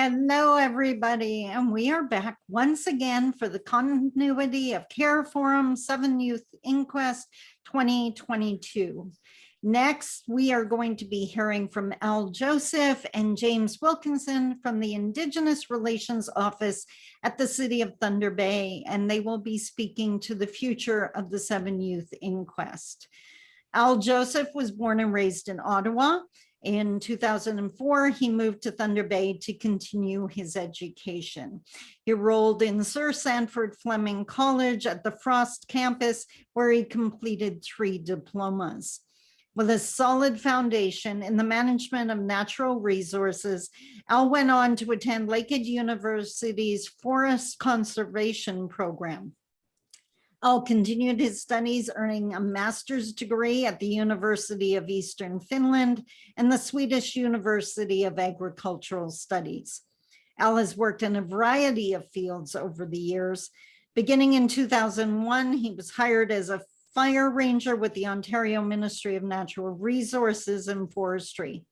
Hello, everybody, and we are back once again for the Continuity of Care Forum 7 Youth Inquest 2022. Next, we are going to be hearing from Al Joseph and James Wilkinson from the Indigenous Relations Office at the City of Thunder Bay, and they will be speaking to the future of the 7 Youth Inquest. Al Joseph was born and raised in Ottawa. In 2004, he moved to Thunder Bay to continue his education. He enrolled in Sir Sandford Fleming College at the Frost campus, where he completed 3 diplomas. With a solid foundation in the management of natural resources, Al went on to attend Lakehead University's Forest Conservation Program. Al continued his studies, earning a master's degree at the University of Eastern Finland and the Swedish University of Agricultural Studies. Al has worked in a variety of fields over the years. Beginning in 2001, he was hired as a fire ranger with the Ontario Ministry of Natural Resources and Forestry.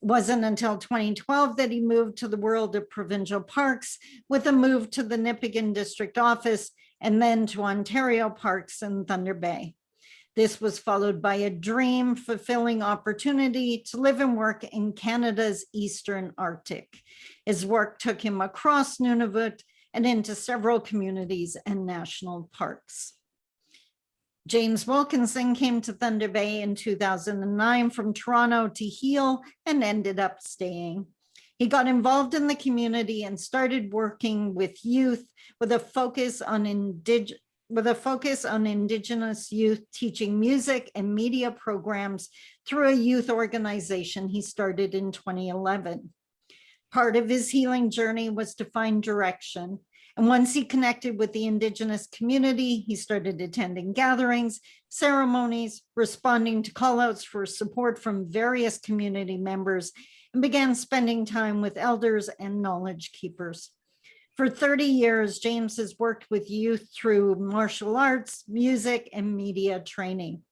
It wasn't until 2012 that he moved to the world of provincial parks with a move to the Nipigon District Office and then to Ontario Parks in Thunder Bay. This was followed by a dream-fulfilling opportunity to live and work in Canada's Eastern Arctic. His work took him across Nunavut and into several communities and national parks. James Wilkinson came to Thunder Bay in 2009 from Toronto to heal and ended up staying. He got involved in the community and started working with youth with a focus on Indigenous youth, teaching music and media programs through a youth organization he started in 2011. Part of his healing journey was to find direction. And once he connected with the Indigenous community, he started attending gatherings, ceremonies, responding to callouts for support from various community members, and began spending time with elders and knowledge keepers. For 30 years, James has worked with youth through martial arts, music, and media training.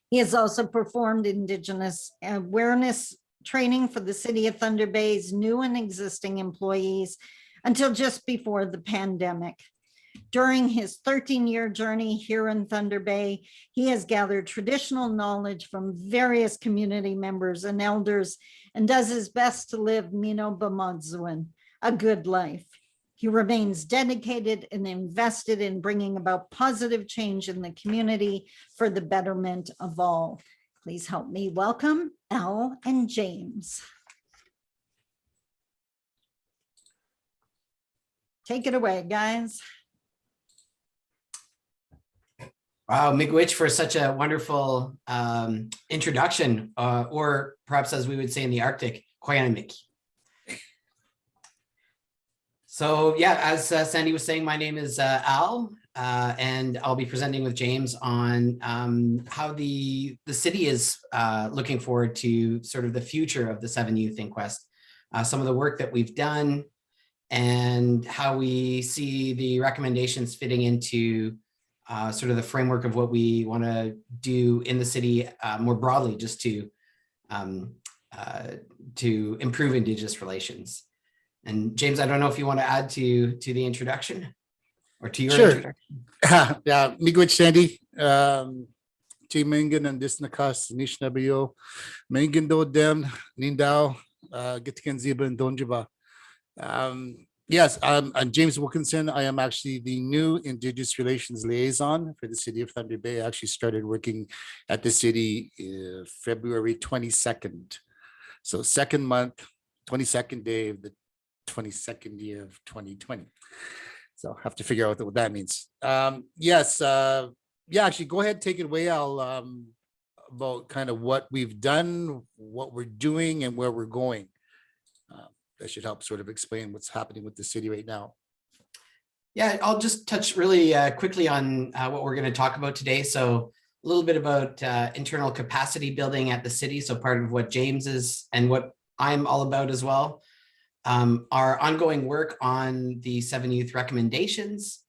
He has also performed Indigenous awareness training for the City of Thunder Bay's new and existing employees until just before the pandemic. During his 13-year journey here in Thunder Bay, he has gathered traditional knowledge from various community members and elders and does his best to live Mino Bamodzuin, a good life. He remains dedicated and invested in bringing about positive change in the community for the betterment of all. Please help me welcome Al and James. Take it away, guys. Wow, miigwech for such a wonderful introduction, or perhaps as we would say in the Arctic, koyanamik. So yeah, as Sandy was saying, my name is Al, and I'll be presenting with James on how the city is looking forward to sort of the future of the 7 Youth Inquest, some of the work that we've done, and how we see the recommendations fitting into sort of the framework of what we want to do in the city more broadly, just to improve Indigenous relations. And James, I don't know if you want to add to the introduction or to your introduction. Yeah, miigwech Sandy. Chimingan and Disnakas, Nishnabio, Mingindo Dem, Nindao, Gitkin Ziba and Donjiba. Yes, I'm James Wilkinson. I am actually the new Indigenous Relations Liaison for the City of Thunder Bay. I actually started working at the city February 22nd. So second month, 22nd day of the 22nd year of 2020. So I have to figure out what that means. Yes, yeah, actually go ahead, take it away. I'll about kind of what we've done, what we're doing, and where we're going. That should help sort of explain what's happening with the city right now. Yeah, I'll just touch really quickly on what we're going to talk about today. So a little bit about internal capacity building at the city. So part of what James is and what I'm all about as well. Our ongoing work on the 7 Youth recommendations,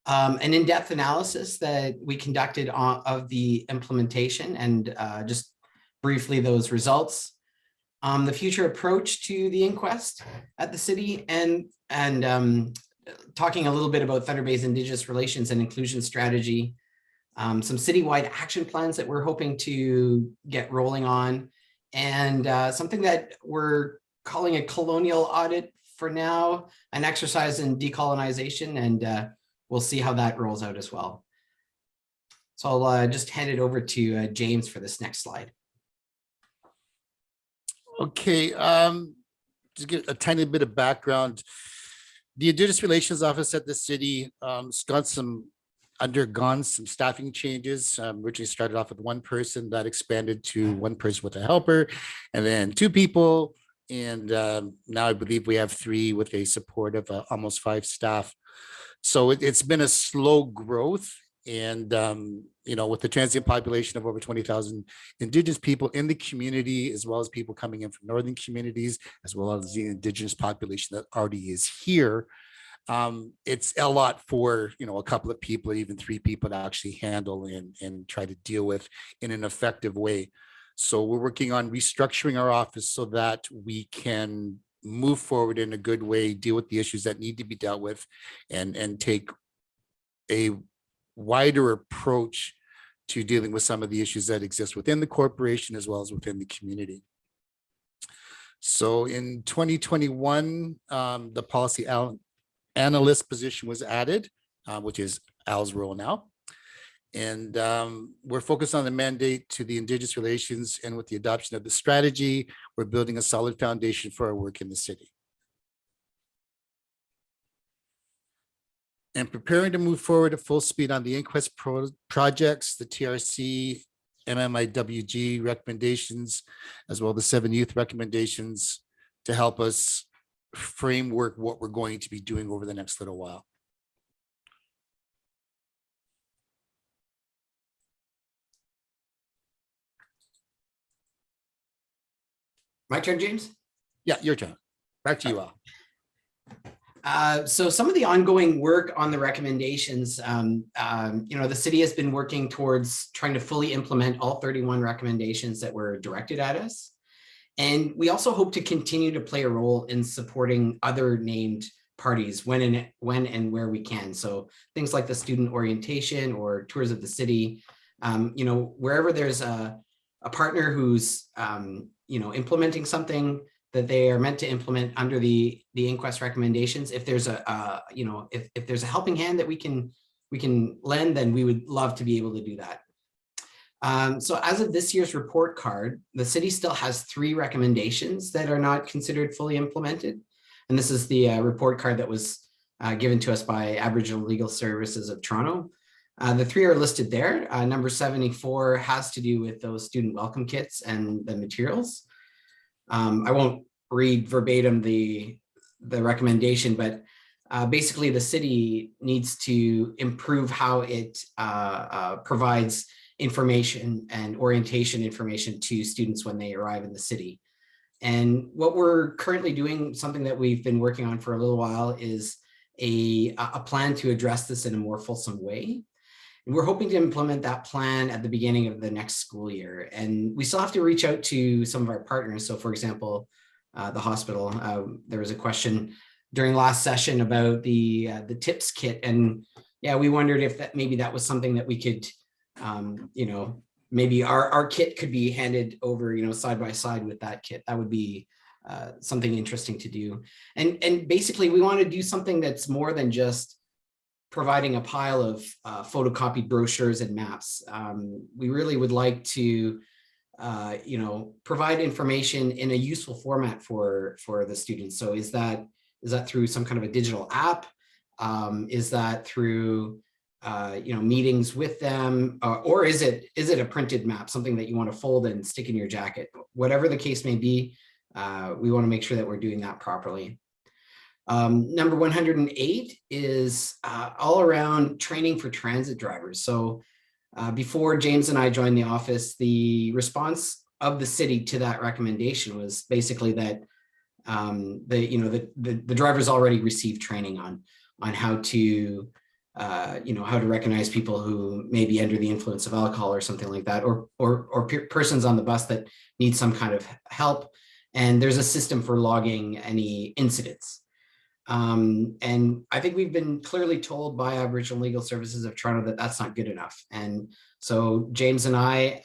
an in-depth analysis that we conducted of the implementation and just briefly those results. the future approach to the inquest at the city, and talking a little bit about Thunder Bay's Indigenous relations and inclusion strategy, some citywide action plans that we're hoping to get rolling on, and something that we're calling a colonial audit for now, an exercise in decolonization, and we'll see how that rolls out as well. So I'll just hand it over to James for this next slide. Okay, just give a tiny bit of background. The Indigenous Relations Office at the city has undergone some staffing changes. Originally started off with one person, that expanded to one person with a helper, and then two people. And now I believe we have three with a support of almost 5 staff. So it's been a slow growth. And, with the transient population of over 20,000 Indigenous people in the community, as well as people coming in from northern communities, as well as the Indigenous population that already is here, it's a lot for, a couple of people, even 3 people to actually handle and try to deal with in an effective way. So we're working on restructuring our office so that we can move forward in a good way, deal with the issues that need to be dealt with, and take a wider approach to dealing with some of the issues that exist within the corporation as well as within the community. So in 2021, the policy analyst position was added, which is Al's role now. And we're focused on the mandate to the Indigenous relations, and with the adoption of the strategy, we're building a solid foundation for our work in the city. And preparing to move forward at full speed on the inquest projects, the TRC, MMIWG recommendations, as well as the 7 youth recommendations to help us framework what we're going to be doing over the next little while. My turn, James? Yeah, your turn. Back to you, Al. So some of the ongoing work on the recommendations, the city has been working towards trying to fully implement all 31 recommendations that were directed at us. And we also hope to continue to play a role in supporting other named parties when and where we can. So things like the student orientation or tours of the city, wherever there's a partner who's, implementing something that they are meant to implement under the inquest recommendations. If there's if there's a helping hand that we can lend, then we would love to be able to do that. So as of this year's report card, the city still has 3 recommendations that are not considered fully implemented. And this is the report card that was given to us by Aboriginal Legal Services of Toronto. The 3 are listed there. Number 74 has to do with those student welcome kits and the materials. I won't read verbatim the recommendation, but basically the city needs to improve how it provides information and orientation information to students when they arrive in the city. And what we're currently doing, something that we've been working on for a little while, is a plan to address this in a more fulsome way. And we're hoping to implement that plan at the beginning of the next school year. And we still have to reach out to some of our partners. So for example, the hospital, there was a question during last session about the TIPS kit. And yeah, we wondered if maybe that was something that we could, maybe our kit could be handed over, side by side with that kit. That would be something interesting to do. And basically we want to do something that's more than just providing a pile of photocopied brochures and maps. We really would like to, provide information in a useful format for the students. So is that through some kind of a digital app? Is that through, meetings with them? Or is it a printed map, something that you want to fold and stick in your jacket? Whatever the case may be, we want to make sure that we're doing that properly. Number 108 is all around training for transit drivers. So before James and I joined the office, the response of the city to that recommendation was basically that the drivers already received training on how to how to recognize people who may be under the influence of alcohol or something like that, or persons on the bus that need some kind of help. and there's a system for logging any incidents. And I think we've been clearly told by Aboriginal Legal Services of Toronto that that's not good enough. And so James and I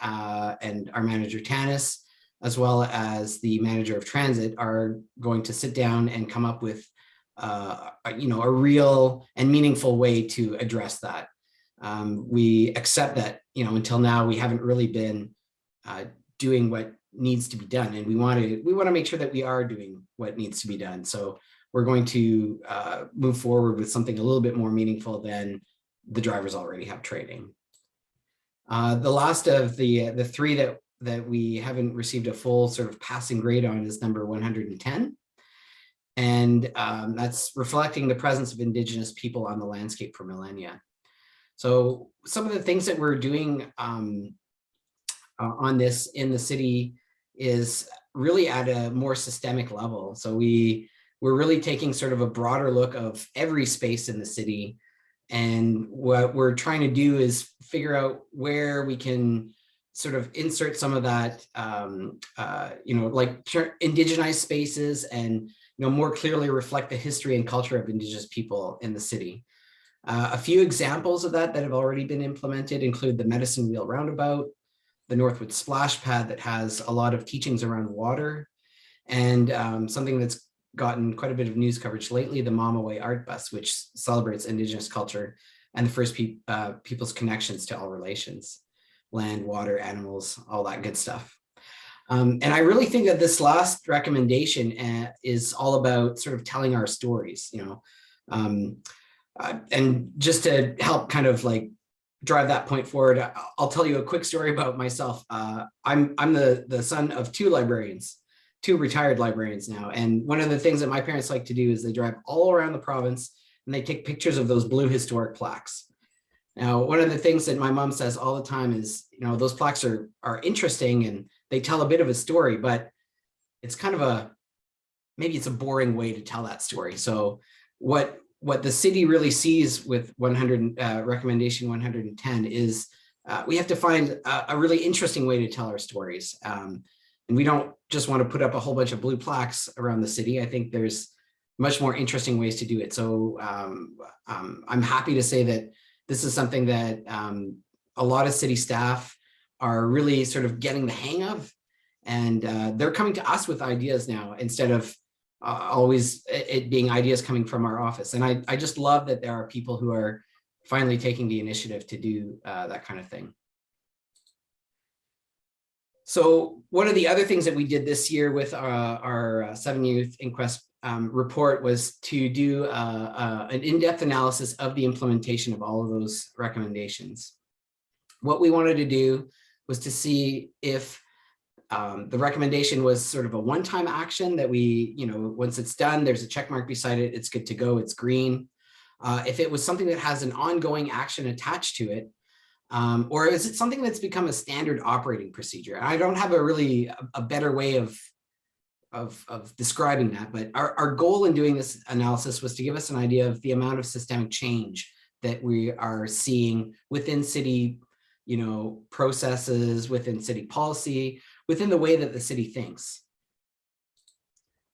and our manager Tanis, as well as the manager of transit, are going to sit down and come up with a real and meaningful way to address that. We accept that, until now we haven't really been doing what needs to be done, and we want to make sure that we are doing what needs to be done. So we're going to move forward with something a little bit more meaningful than the drivers already have training. The last of the three that we haven't received a full sort of passing grade on is number 110. And that's reflecting the presence of Indigenous people on the landscape for millennia. So some of the things that we're doing on this in the city is really at a more systemic level. So we're really taking sort of a broader look of every space in the city. And what we're trying to do is figure out where we can sort of insert some of that, like indigenized spaces, and more clearly reflect the history and culture of Indigenous people in the city. A few examples of that have already been implemented include the Medicine Wheel Roundabout, the Northwood Splash Pad that has a lot of teachings around water, and something that's gotten quite a bit of news coverage lately, the Mamaway Art Bus, which celebrates Indigenous culture and the First People's connections to all relations, land, water, animals, all that good stuff. And I really think that this last recommendation is all about sort of telling our stories, and just to help kind of like drive that point forward, I'll tell you a quick story about myself. I'm the son of two retired librarians now. And one of the things that my parents like to do is they drive all around the province and they take pictures of those blue historic plaques. Now, one of the things that my mom says all the time is, those plaques are interesting and they tell a bit of a story, but it's kind of maybe it's a boring way to tell that story. So what the city really sees with recommendation 110 is we have to find a really interesting way to tell our stories. And we don't just want to put up a whole bunch of blue plaques around the city. I think there's much more interesting ways to do it. So I'm happy to say that this is something that a lot of city staff are really sort of getting the hang of, and they're coming to us with ideas now instead of always it being ideas coming from our office. And I just love that there are people who are finally taking the initiative to do that kind of thing. So one of the other things that we did this year with our 7 Youth Inquest report was to do an in-depth analysis of the implementation of all of those recommendations. What we wanted to do was to see if the recommendation was sort of a one-time action that we, once it's done, there's a check mark beside it, it's good to go, it's green. If it was something that has an ongoing action attached to it, or is it something that's become a standard operating procedure? And I don't have a better way of describing that, but our goal in doing this analysis was to give us an idea of the amount of systemic change that we are seeing within city, processes, within city policy, within the way that the city thinks.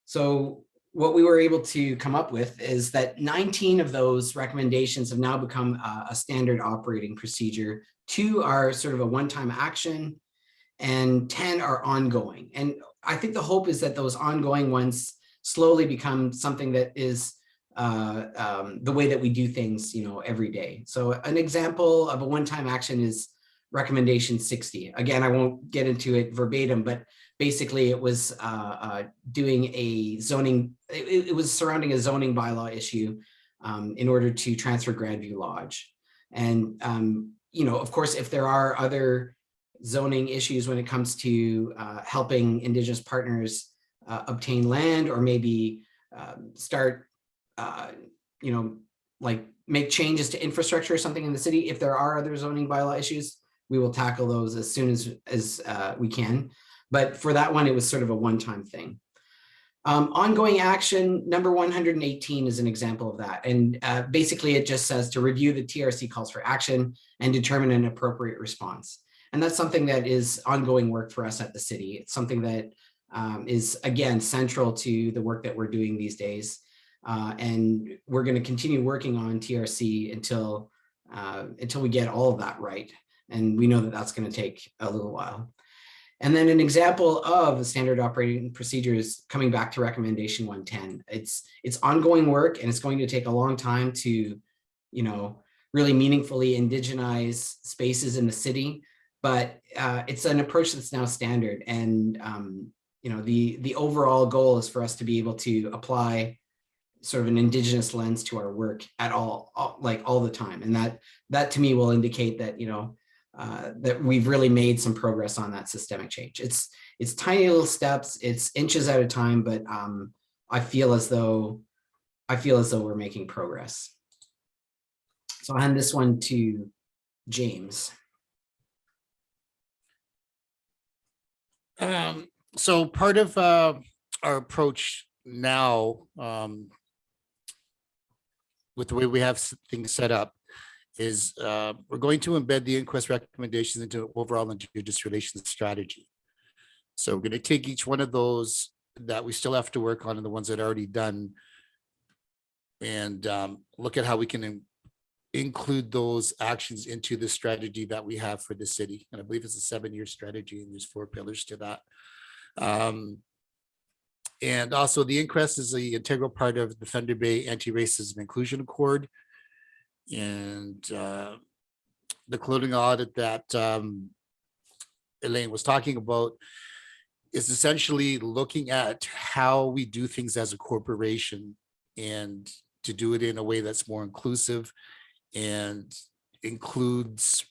So what we were able to come up with is that 19 of those recommendations have now become a standard operating procedure. 2 are sort of a one-time action, and 10 are ongoing. And I think the hope is that those ongoing ones slowly become something that is the way that we do things, every day. So an example of a one-time action is recommendation 60. Again, I won't get into it verbatim, but basically it was doing a zoning, it was surrounding a zoning bylaw issue in order to transfer Grandview Lodge. And, of course, if there are other zoning issues when it comes to helping Indigenous partners obtain land, or maybe start, like make changes to infrastructure or something in the city, if there are other zoning bylaw issues, we will tackle those as soon as we can. But for that one, it was sort of a one-time thing. Ongoing action, number 118 is an example of that. And basically it just says to review the TRC calls for action and determine an appropriate response. And that's something that is ongoing work for us at the city. It's something that is again central to the work that we're doing these days. And we're going to continue working on TRC until we get all of that right. And we know that that's going to take a little while. And then an example of the standard operating procedures coming back to recommendation 110. It's ongoing work, and it's going to take a long time to, really meaningfully indigenize spaces in the city. But it's an approach that's now standard. And the overall goal is for us to be able to apply sort of an Indigenous lens to our work at all the time. And that to me will indicate that, that we've really made some progress on that systemic change. It's tiny little steps, it's inches at a time, but I feel as though we're making progress. So I'll hand this one to James. So part of our approach now, with the way we have things set up, is we're going to embed the inquest recommendations into overall Indigenous relations strategy. So we're going to take each one of those that we still have to work on and the ones that are already done, and look at how we can include those actions into the strategy that we have for the city. And I believe it's a 7-year strategy, and there's 4 pillars to that. And also the inquest is the integral part of the Thunder Bay Anti-Racism Inclusion Accord. And the clothing audit that Elaine was talking about is essentially looking at how we do things as a corporation, and to do it in a way that's more inclusive and includes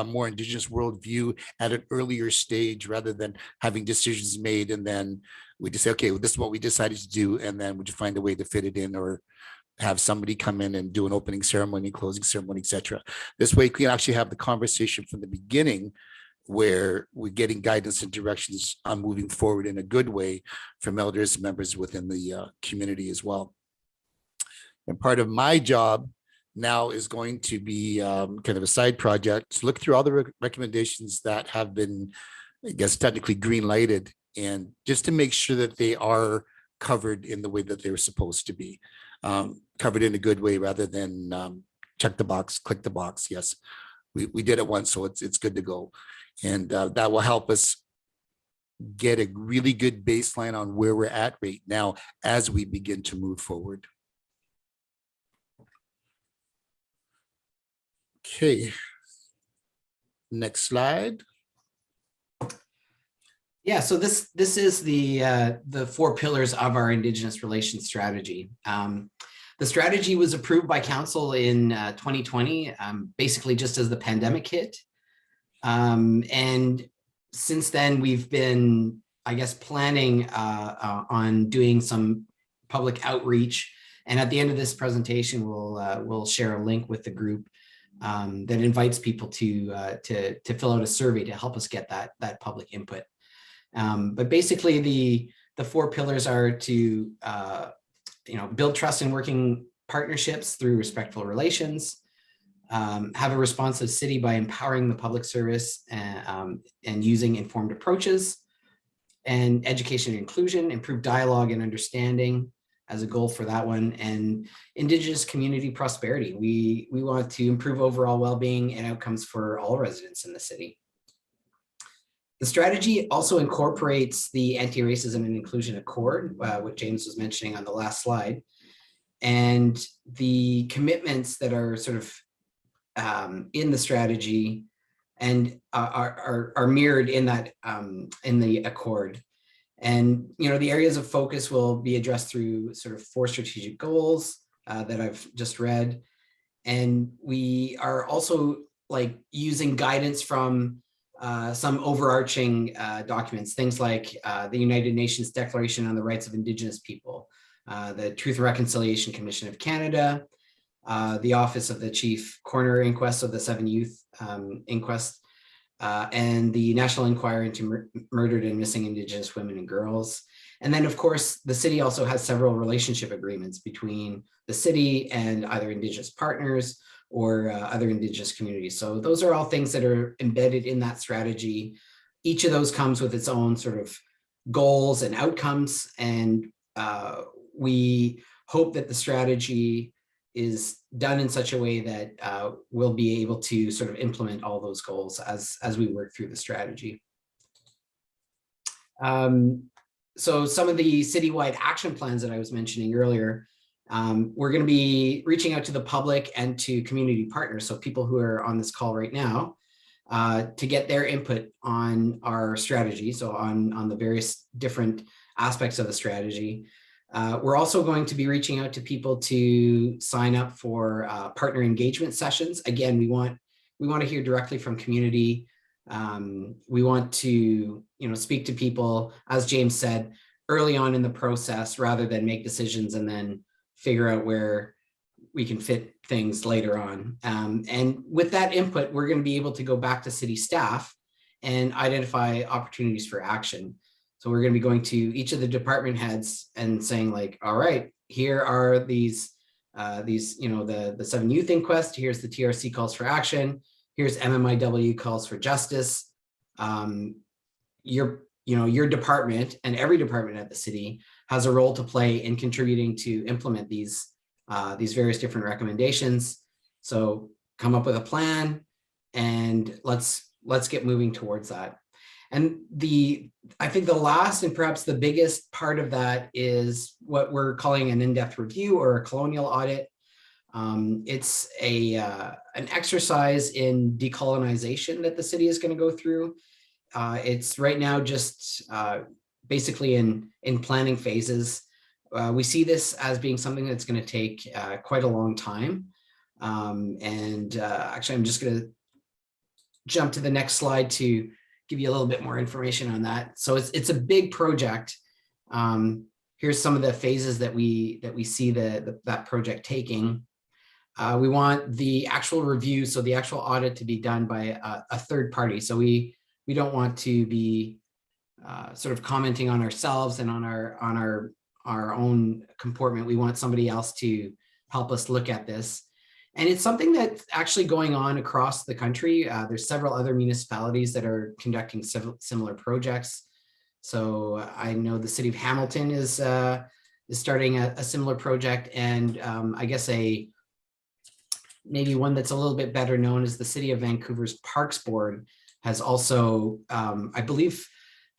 more Indigenous worldview at an earlier stage, rather than having decisions made and then we just say, okay, well, this is what we decided to do, and then we just find a way to fit it in, or have somebody come in and do an opening ceremony, closing ceremony, etc. This way, we can actually have the conversation from the beginning, where we're getting guidance and directions on moving forward in a good way from elders and members within the community as well. And part of my job now is going to be kind of a side project to look through all the recommendations that have been, I guess, technically green lighted, and just to make sure that they are covered in the way that they're supposed to be, covered in a good way, rather than check the box, click the box. Yes, we did it once, so it's good to go. And that will help us get a really good baseline on where we're at right now as we begin to move forward. Okay, next slide. Yeah, so this is the 4 pillars of our Indigenous relations strategy. The strategy was approved by council in 2020, basically just as the pandemic hit. And since then, we've been, I guess, planning on doing some public outreach. And at the end of this presentation, we'll share a link with the group that invites people to fill out a survey to help us get that public input. But basically, the 4 pillars are to build trust in working partnerships through respectful relations, have a responsive city by empowering the public service and using informed approaches, and education and inclusion, improve dialogue and understanding as a goal for that one, and Indigenous community prosperity. We want to improve overall well-being and outcomes for all residents in the city. The strategy also incorporates the Anti-Racism and Inclusion Accord, what James was mentioning on the last slide, and the commitments that are sort of in the strategy and are mirrored in that in the accord. And the areas of focus will be addressed through sort of 4 strategic goals that I've just read, and we are also using guidance from some overarching documents, things like the United Nations Declaration on the Rights of Indigenous People, the Truth and Reconciliation Commission of Canada, the Office of the Chief Coroner Inquest of the 7 Youth Inquest, and the National Inquiry into Murdered and Missing Indigenous Women and Girls. And then, of course, the city also has several relationship agreements between the city and either Indigenous partners or other Indigenous communities. So those are all things that are embedded in that strategy. Each of those comes with its own sort of goals and outcomes. And we hope that the strategy is done in such a way that we'll be able to sort of implement all those goals as we work through the strategy. So some of the citywide action plans that I was mentioning earlier, we're going to be reaching out to the public and to community partners, so people who are on this call right now, to get their input on our strategy, so on the various different aspects of the strategy. We're also going to be reaching out to people to sign up for partner engagement sessions. Again, we want to hear directly from community. We want to, speak to people, as James said, early on in the process, rather than make decisions and then figure out where we can fit things later on. And with that input, we're going to be able to go back to city staff and identify opportunities for action. So we're going to be going to each of the department heads and saying, like, all right, here are these, the 7 youth inquest. Here's the TRC calls for action. Here's MMIW calls for justice. Your department and every department at the city has a role to play in contributing to implement these various different recommendations. So come up with a plan, and let's get moving towards that. And I think the last and perhaps the biggest part of that is what we're calling an in-depth review or a colonial audit. It's an exercise in decolonization that the city is going to go through. It's right now just basically in planning phases. We see this as being something that's going to take quite a long time. Actually, I'm just going to jump to the next slide to give you a little bit more information on that. So it's a big project. Here's some of the phases that we see that project taking. We want the actual review, so the actual audit, to be done by a third party. So we don't want to be sort of commenting on ourselves and on our own comportment. We want somebody else to help us look at this. And it's something that's actually going on across the country. There's several other municipalities that are conducting similar projects. So I know the city of Hamilton is starting a similar project, and I guess maybe one that's a little bit better known is the City of Vancouver's Parks Board has also, I believe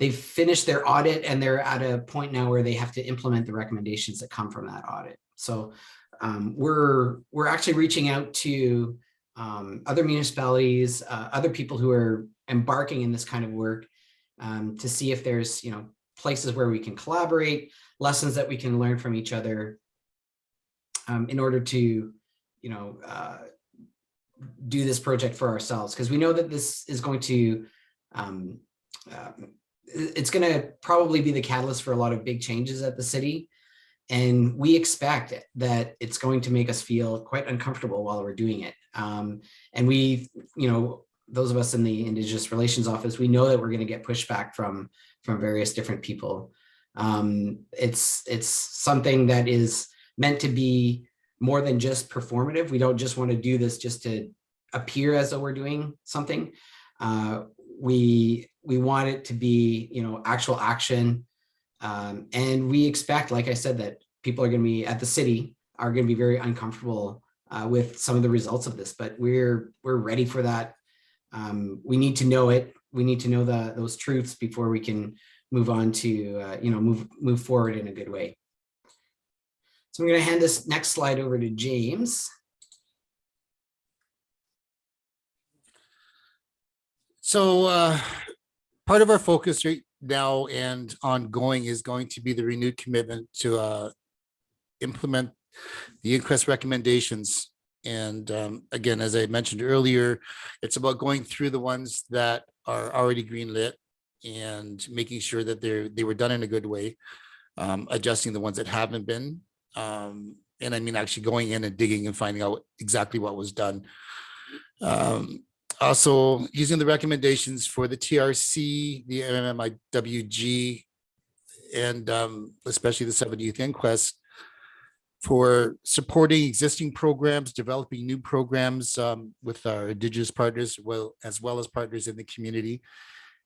they've finished their audit, and they're at a point now where they have to implement the recommendations that come from that audit. So we're actually reaching out to other municipalities, other people who are embarking in this kind of work, to see if there's places where we can collaborate, lessons that we can learn from each other, in order to do this project for ourselves, because we know that this is going to it's going to probably be the catalyst for a lot of big changes at the city. And we expect that it's going to make us feel quite uncomfortable while we're doing it. And we, those of us in the Indigenous Relations Office, we know that we're going to get pushback from various different people. It's something that is meant to be more than just performative. We don't just want to do this just to appear as though we're doing something. We want it to be, actual action. And we expect, like I said, that people are going to be at the city are going to be very uncomfortable with some of the results of this, but we're ready for that. We need to know it. We need to know those truths before we can move on to, move forward in a good way. So I'm going to hand this next slide over to James. So part of our focus right now and ongoing is going to be the renewed commitment to implement the inquest recommendations. And again, as I mentioned earlier, it's about going through the ones that are already greenlit and making sure that they were done in a good way, adjusting the ones that haven't been. And I mean, actually going in and digging and finding out exactly what was done. Also using the recommendations for the TRC, the MMIWG, and especially the 7 Youth Inquest for supporting existing programs, developing new programs with our Indigenous partners, as well as partners in the community,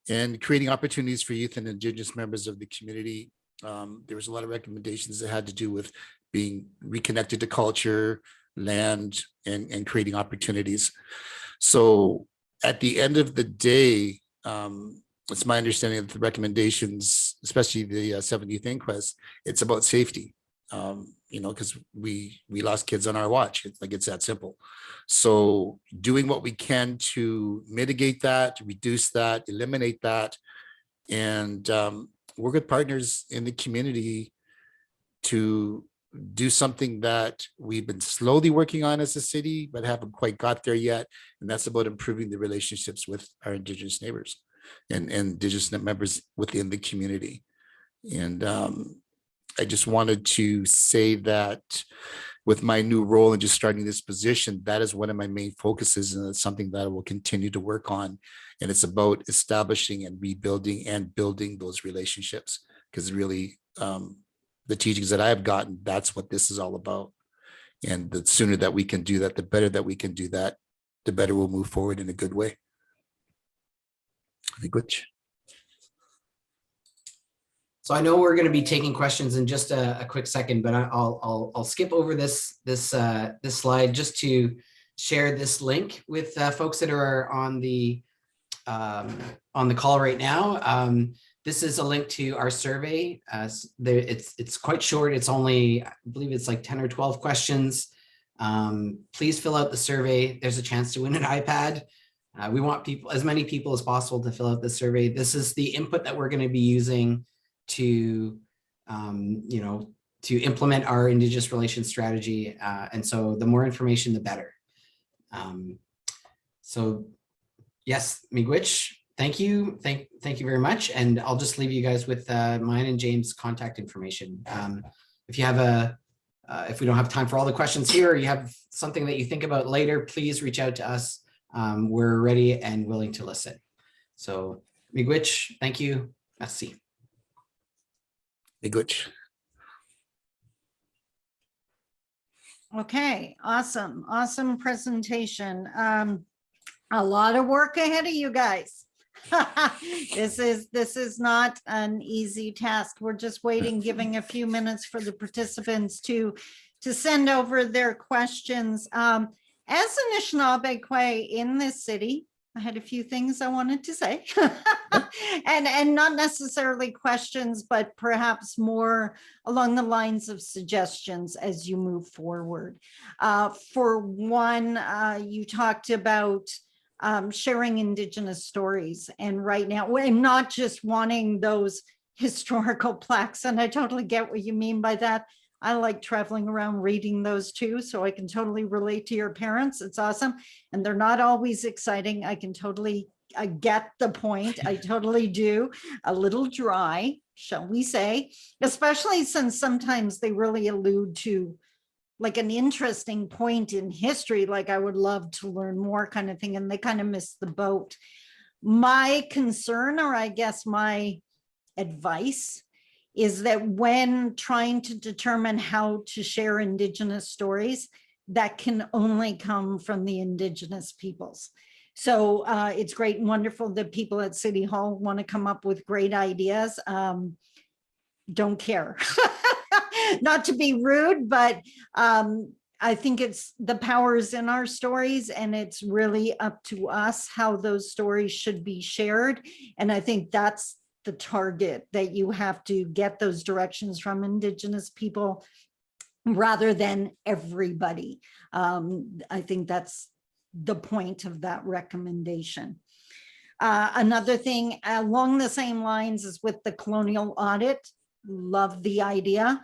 and creating opportunities for youth and Indigenous members of the community. There was a lot of recommendations that had to do with being reconnected to culture, land, and creating opportunities. So at the end of the day, it's my understanding that the recommendations, especially the 7th Youth Inquest, it's about safety. Because we lost kids on our watch. It's that simple. So doing what we can to mitigate that, reduce that, eliminate that, and work with partners in the community to do something that we've been slowly working on as a city, but haven't quite got there yet. And that's about improving the relationships with our Indigenous neighbors and Indigenous members within the community. And I just wanted to say that with my new role and just starting this position, that is one of my main focuses, and it's something that I will continue to work on. And it's about establishing and rebuilding and building those relationships, because really the teachings that I've gotten, that's what this is all about. And the sooner that we can do that, the better that we can do that, the better we'll move forward in a good way. Language. So I know we're going to be taking questions in just a quick second, but I'll skip over this slide just to share this link with folks that are on the call right now. This is a link to our survey. It's quite short. It's only, I believe it's like 10 or 12 questions. Please fill out the survey. There's a chance to win an iPad. We want as many people as possible to fill out the survey. This is the input that we're going to be using to implement our Indigenous relations strategy. And so the more information, the better. So yes, Miigwech, thank you. Thank you very much. And I'll just leave you guys with mine and James' contact information. If you have if we don't have time for all the questions here, or you have something that you think about later, please reach out to us. We're ready and willing to listen. So Miigwech, thank you. Merci. Language. Okay, awesome. Awesome presentation. A lot of work ahead of you guys. This is not an easy task. We're just waiting, giving a few minutes for the participants to send over their questions. As Anishinaabe in this city, I had a few things I wanted to say and not necessarily questions, but perhaps more along the lines of suggestions as you move forward. For one, you talked about sharing Indigenous stories. And right now, we're not just wanting those historical plaques, and I totally get what you mean by that. I like traveling around reading those too, so I can totally relate to your parents. It's awesome. And they're not always exciting. I get the point. I totally do. A little dry, shall we say, especially since sometimes they really allude to like an interesting point in history, like I would love to learn more kind of thing, and they kind of miss the boat. My concern, or I guess my advice, is that when trying to determine how to share Indigenous stories, that can only come from the Indigenous peoples. So it's great and wonderful that people at City Hall want to come up with great ideas. Don't care. Not to be rude, but I think it's the power is in our stories, and it's really up to us how those stories should be shared. And I think that's the target, that you have to get those directions from Indigenous people rather than everybody. I think that's the point of that recommendation. Another thing along the same lines is with the colonial audit. Love the idea.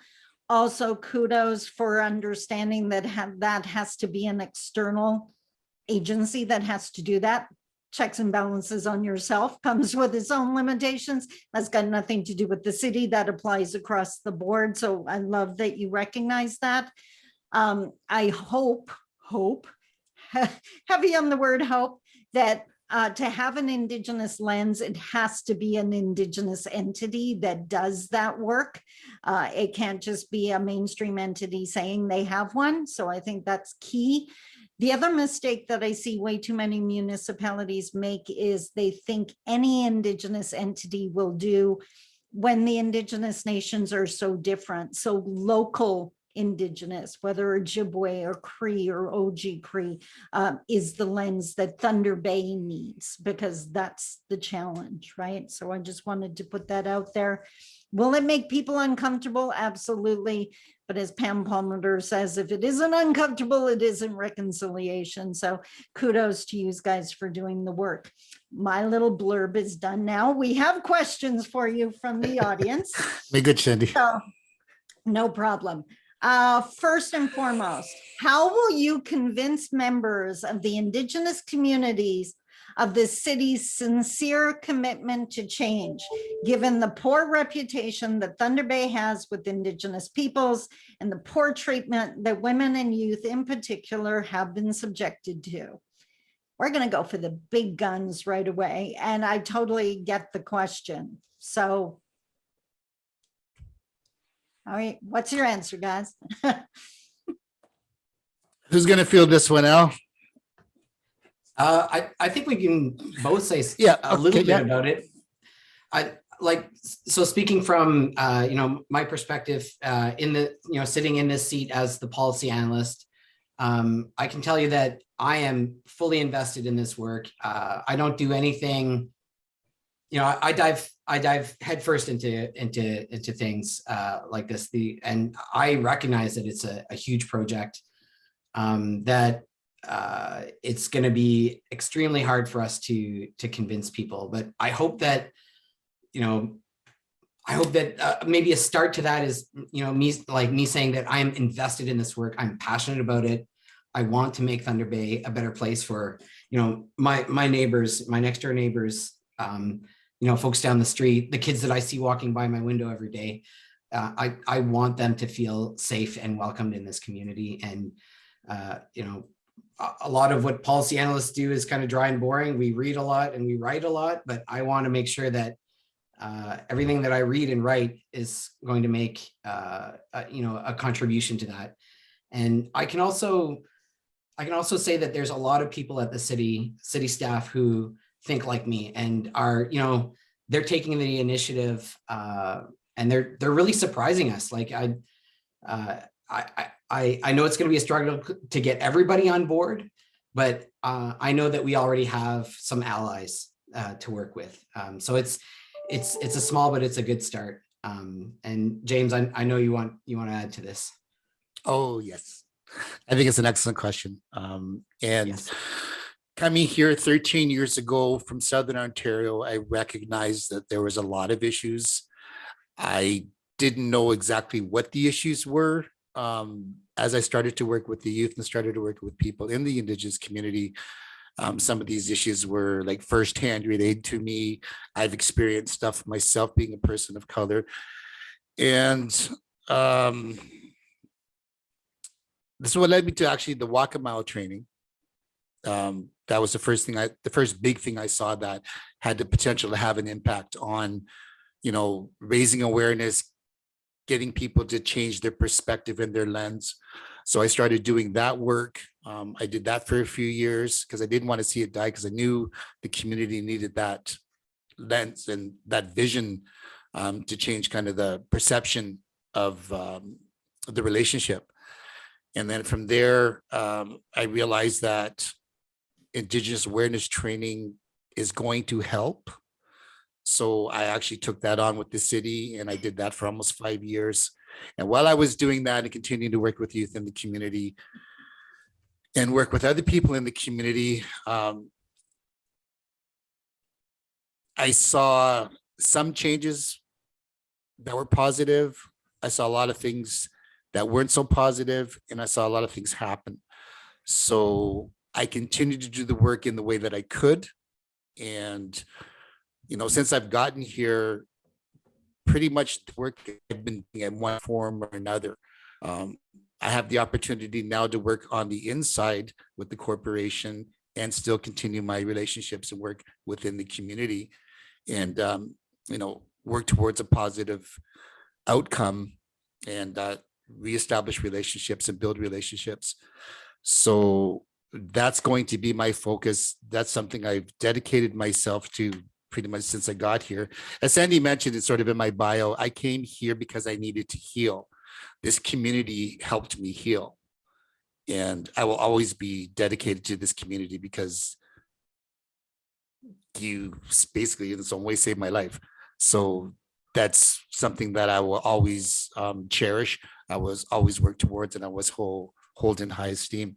Also, kudos for understanding that that has to be an external agency that has to do that. Checks and balances on yourself comes with its own limitations. That's got nothing to do with the city. That applies across the board. So I love that you recognize that. I hope, heavy on the word hope, that to have an Indigenous lens, it has to be an Indigenous entity that does that work. It can't just be a mainstream entity saying they have one. So I think that's key. The other mistake that I see way too many municipalities make is they think any Indigenous entity will do when the Indigenous nations are so different. So local Indigenous, whether Ojibwe or Cree or OG Cree, is the lens that Thunder Bay needs, because that's the challenge, right? So I just wanted to put that out there. Will it make people uncomfortable? Absolutely. But as Pam Palmer says, if it isn't uncomfortable, it isn't reconciliation. So kudos to you guys for doing the work. My little blurb is done now. We have questions for you from the audience. May good, Sandy. So, no problem. First and foremost, how will you convince members of the Indigenous communities of the city's sincere commitment to change, given the poor reputation that Thunder Bay has with Indigenous peoples and the poor treatment that women and youth in particular have been subjected to? We're going to go for the big guns right away, and I totally get the question. So, all right, what's your answer, guys? Who's going to field this one, Al? I think we can both say a little bit about it. So speaking from my perspective in the sitting in this seat as the policy analyst, I can tell you that I am fully invested in this work. I don't do anything. I dive headfirst into things like this. And I recognize that it's a huge project, that it's going to be extremely hard for us to convince people. But I hope that maybe a start to that is me saying that I'm invested in this work. I'm passionate about it. I want to make Thunder Bay a better place for my neighbors, my next door neighbors, folks down the street, the kids that I see walking by my window every day. I want them to feel safe and welcomed in this community. And a lot of what policy analysts do is kind of dry and boring. We read a lot and we write a lot, but I want to make sure that everything that I read and write is going to make a contribution to that. And I can also say that there's a lot of people at the city staff who think like me and are, they're taking the initiative and they're really surprising us. Like I know it's going to be a struggle to get everybody on board, but I know that we already have some allies to work with. So it's a small, but it's a good start. And James, I know you want to add to this. Oh, yes. I think it's an excellent question. And Yes. Coming here 13 years ago from Southern Ontario, I recognized that there was a lot of issues. I didn't know exactly what the issues were. As I started to work with the youth and started to work with people in the Indigenous community, some of these issues were like firsthand related to me. I've experienced stuff myself being a person of color. And this is what led me to actually the Walk a Mile training. That was the first big thing I saw that had the potential to have an impact on, raising awareness, getting people to change their perspective and their lens. So I started doing that work. I did that for a few years because I didn't want to see it die, because I knew the community needed that lens and that vision to change kind of the perception of the relationship. And then from there, I realized that Indigenous awareness training is going to help. So I actually took that on with the city, and I did that for almost 5 years. And while I was doing that and continuing to work with youth in the community and work with other people in the community, I saw some changes that were positive. I saw a lot of things that weren't so positive, and I saw a lot of things happen. So I continued to do the work in the way that I could. And, since I've gotten here, pretty much the work I've been doing in one form or another. I have the opportunity now to work on the inside with the corporation and still continue my relationships and work within the community and, work towards a positive outcome and reestablish relationships and build relationships. So that's going to be my focus. That's something I've dedicated myself to pretty much since I got here. As Sandy mentioned, it's sort of in my bio. I came here because I needed to heal. This community helped me heal. And I will always be dedicated to this community because you basically in some way saved my life. So that's something that I will always cherish. I was always work towards, and I was hold in high esteem.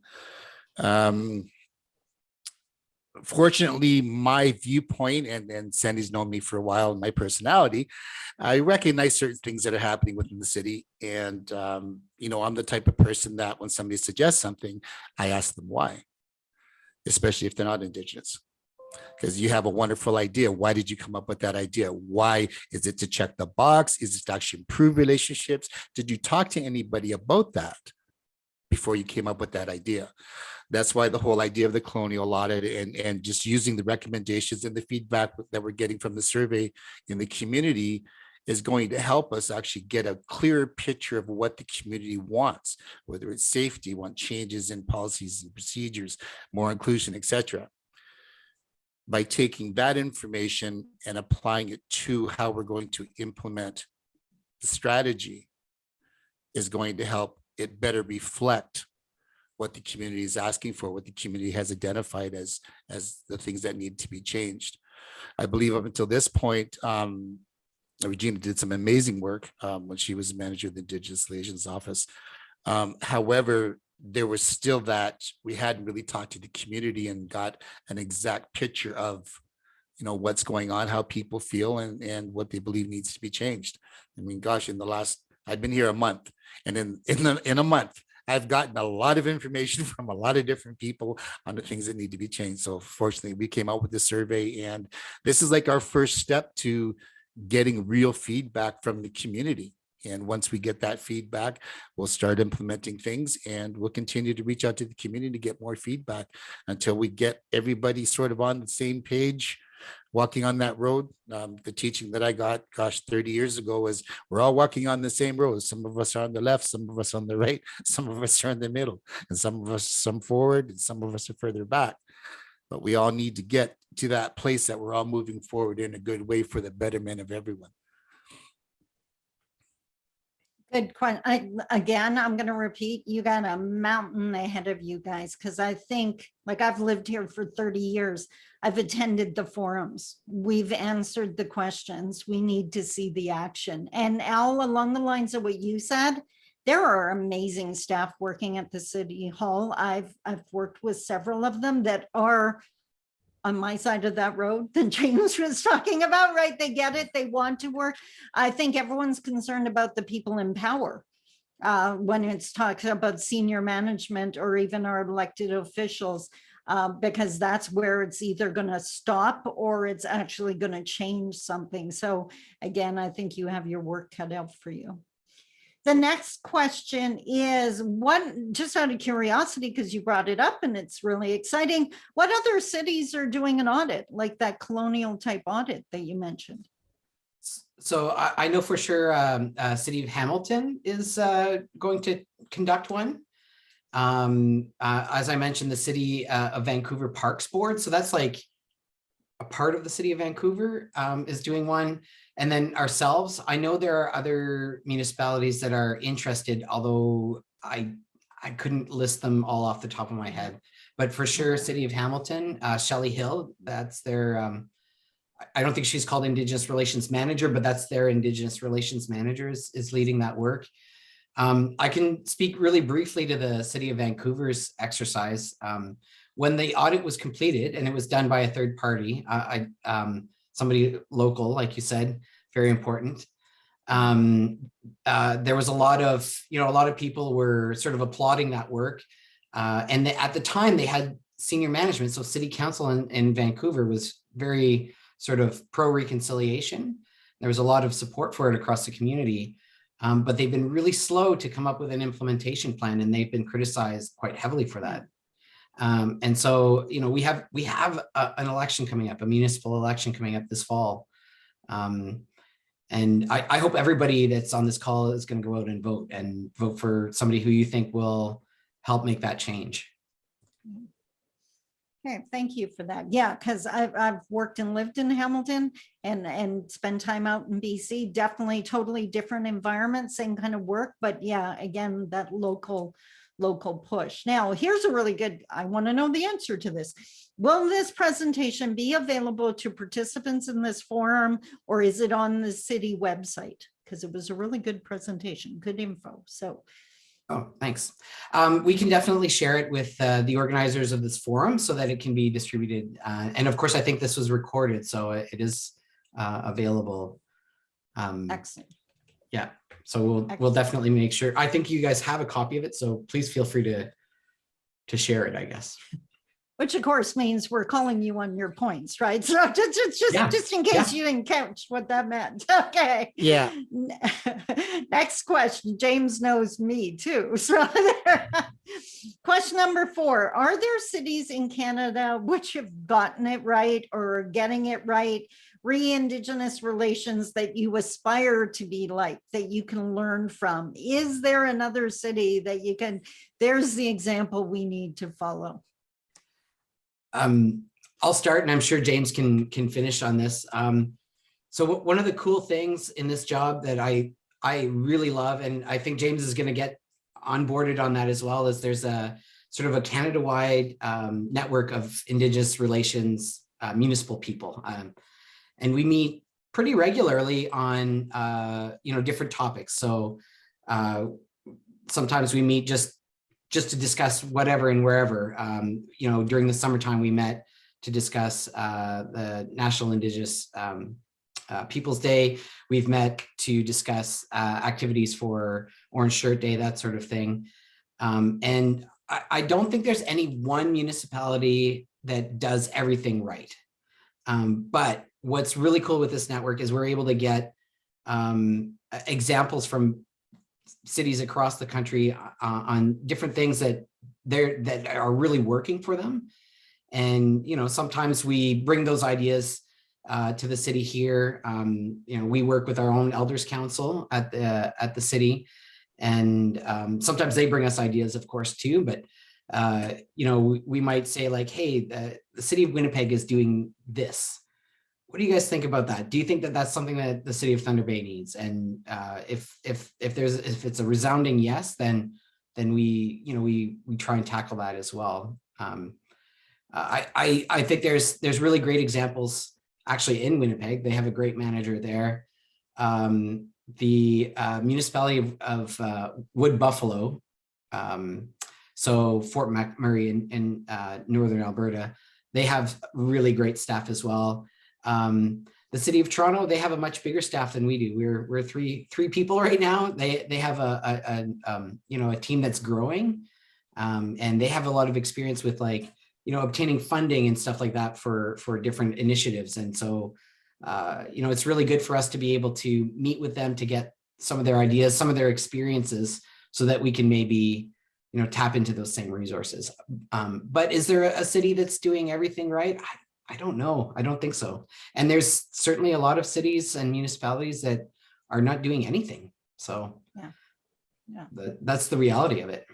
Fortunately, my viewpoint, and Sandy's known me for a while, my personality, I recognize certain things that are happening within the city. And, you know, I'm the type of person that when somebody suggests something, I ask them why, especially if they're not Indigenous. Because you have a wonderful idea. Why did you come up with that idea? Why is it to check the box? Is it to actually improve relationships? Did you talk to anybody about that before you came up with that idea? That's why the whole idea of the colonial audit and just using the recommendations and the feedback that we're getting from the survey in the community is going to help us actually get a clearer picture of what the community wants, whether it's safety, want changes in policies and procedures, more inclusion, etc. By taking that information and applying it to how we're going to implement the strategy is going to help it better reflect what the community is asking for, what the community has identified as the things that need to be changed. I believe up until this point, Regina did some amazing work when she was manager of the Indigenous Relations Office. However, there was still that we hadn't really talked to the community and got an exact picture of, you know, what's going on, how people feel, and what they believe needs to be changed. I mean, gosh, I've been here a month, and in a month, I've gotten a lot of information from a lot of different people on the things that need to be changed. So fortunately, we came out with this survey, and this is like our first step to getting real feedback from the community. And once we get that feedback, we'll start implementing things, and we'll continue to reach out to the community to get more feedback until we get everybody sort of on the same page, walking on that road. The teaching that I got, gosh, 30 years ago was we're all walking on the same road. Some of us are on the left, some of us on the right, some of us are in the middle, and some forward, and some of us are further back. But we all need to get to that place that we're all moving forward in a good way for the betterment of everyone. Good question. Again, I'm going to repeat, you got a mountain ahead of you guys, because I think, like, I've lived here for 30 years. I've attended the forums. We've answered the questions. We need to see the action. And Al, along the lines of what you said, there are amazing staff working at the City Hall. I've worked with several of them that are on my side of that road that James was talking about, right? They get it, they want to work. I think everyone's concerned about the people in power when it's talking about senior management or even our elected officials, because that's where it's either going to stop or it's actually going to change something. So again, I think you have your work cut out for you. The next question is, what, just out of curiosity, because you brought it up and it's really exciting, what other cities are doing an audit, like that colonial type audit that you mentioned? So I know for sure City of Hamilton is going to conduct one. As I mentioned, the City of Vancouver Parks Board, so that's like a part of the City of Vancouver is doing one. And then ourselves, I know there are other municipalities that are interested, although I couldn't list them all off the top of my head. But for sure, City of Hamilton, Shelley Hill, that's their, I don't think she's called Indigenous Relations Manager, but that's their Indigenous Relations Manager is leading that work. I can speak really briefly to the City of Vancouver's exercise. When the audit was completed and it was done by a third party, somebody local, like you said, very important. There was a lot of people were sort of applauding that work. And at the time they had senior management. So city council in Vancouver was very sort of pro-reconciliation. There was a lot of support for it across the community. But they've been really slow to come up with an implementation plan, and they've been criticized quite heavily for that. And so, you know, we have an election coming up, a municipal election coming up this fall. And I hope everybody that's on this call is going to go out and vote for somebody who you think will help make that change. Okay, thank you for that. Yeah, because I've worked and lived in Hamilton and spent time out in BC. Definitely totally different environment, same kind of work, but yeah, again, that local push. Now, here's a really good, I want to know the answer to this. Will this presentation be available to participants in this forum, or is it on the city website? Because it was a really good presentation, good info. So Oh, thanks. We can definitely share it with the organizers of this forum so that it can be distributed. And of course, I think this was recorded, so it is available. excellent. Yeah, so we'll definitely make sure. I think you guys have a copy of it, so please feel free to share it, I guess. Which of course means we're calling you on your points, right? So just in case you didn't catch what that meant. Okay. Yeah. Next question. James knows me too. So question number 4. Are there cities in Canada which have gotten it right or are getting it right? Re-Indigenous relations that you aspire to be like, that you can learn from? Is there another city that you can, there's the example we need to follow? I'll start, and I'm sure James can finish on this. So one of the cool things in this job that I really love, and I think James is going to get onboarded on that as well, is there's a sort of a Canada-wide network of Indigenous relations municipal people, and we meet pretty regularly on different topics. So sometimes we meet just to discuss whatever and wherever. During the summertime, we met to discuss the National Indigenous Peoples Day. We've met to discuss activities for Orange Shirt Day, that sort of thing. And I don't think there's any one municipality that does everything right. But what's really cool with this network is we're able to get examples from cities across the country on different things that are really working for them. And, sometimes we bring those ideas to the city here. We work with our own elders council at the city, and sometimes they bring us ideas, of course, too. But, we might say like, hey, the city of Winnipeg is doing this. What do you guys think about that? Do you think that that's something that the city of Thunder Bay needs? And if it's a resounding yes, then we try and tackle that as well. I think there's really great examples actually in Winnipeg. They have a great manager there. The municipality of Wood Buffalo, so Fort McMurray in northern Alberta, they have really great staff as well. The city of Toronto, they have a much bigger staff than we do. We're three people right now. They have a team that's growing, and they have a lot of experience with obtaining funding and stuff like that for different initiatives. And so it's really good for us to be able to meet with them to get some of their ideas, some of their experiences, so that we can maybe tap into those same resources. But is there a city that's doing everything right? I don't know. I don't think so. And there's certainly a lot of cities and municipalities that are not doing anything. So yeah. That's the reality of it.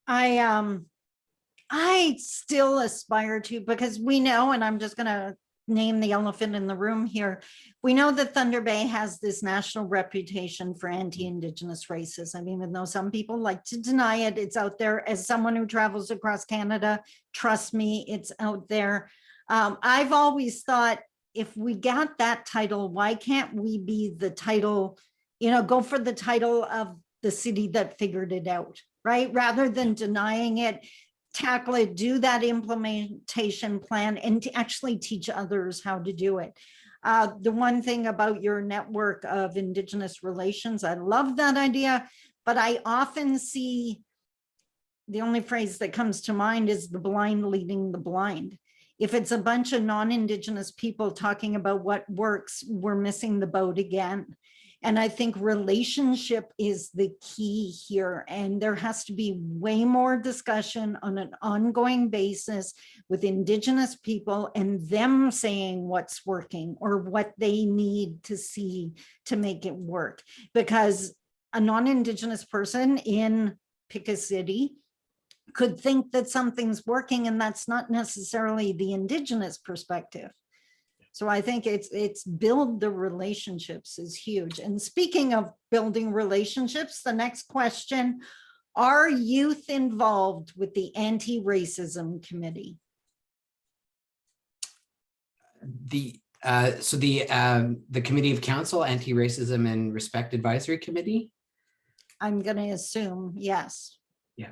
I still aspire to, because we know, and I'm just going to name the elephant in the room here. We know that Thunder Bay has this national reputation for anti-Indigenous racism, even though some people like to deny it. It's out there. As someone who travels across Canada, trust me, it's out there. I've always thought, if we got that title, why can't we be the title, go for the title of the city that figured it out, right? Rather than denying it, tackle it, do that implementation plan, and to actually teach others how to do it. The one thing about your network of Indigenous relations, I love that idea, but I often see, the only phrase that comes to mind is the blind leading the blind. If it's a bunch of non-Indigenous people talking about what works, we're missing the boat again. And I think relationship is the key here. And there has to be way more discussion on an ongoing basis with Indigenous people and them saying what's working or what they need to see to make it work. Because a non-Indigenous person in pick a city could think that something's working, and that's not necessarily the Indigenous perspective. So I think it's build the relationships is huge. And speaking of building relationships, the next question, are youth involved with the anti-racism committee? The Committee of Council, Anti-Racism and Respect Advisory Committee. I'm going to assume yes. Yeah.